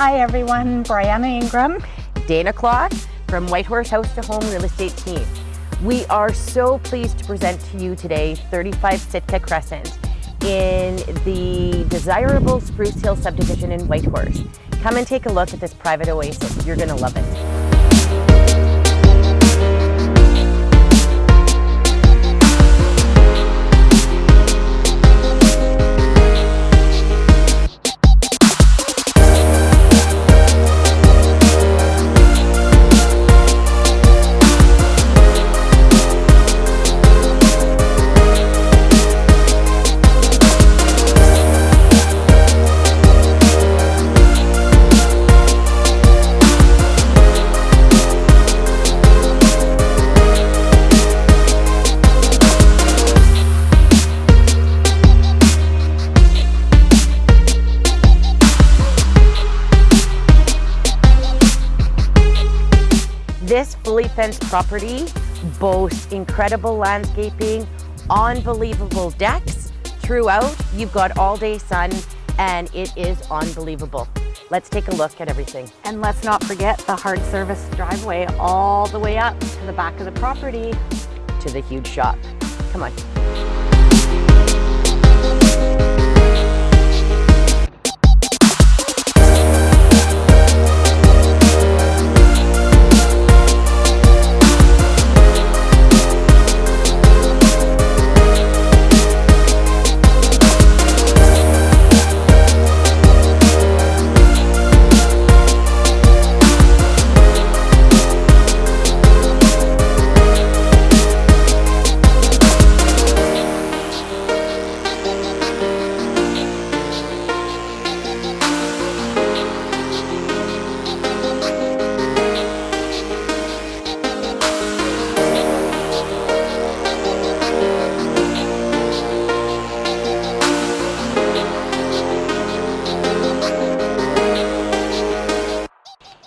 Hi everyone, Brianna Ingram. Dana Claude from Whitehorse House to Home Real Estate Team. We are so pleased to present to you today 35 Sitka Crescent in the desirable Spruce Hill subdivision in Whitehorse. Come and take a look at this private oasis. You're going to love it. This fully fenced property boasts incredible landscaping, unbelievable decks throughout. You've got all day sun and it is unbelievable. Let's take a look at everything. And let's not forget the hard service driveway all the way up to the back of the property. To the huge shop. Come on.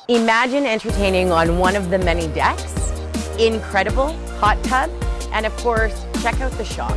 Imagine entertaining on one of the many decks, incredible hot tub, and of course, check out the shop.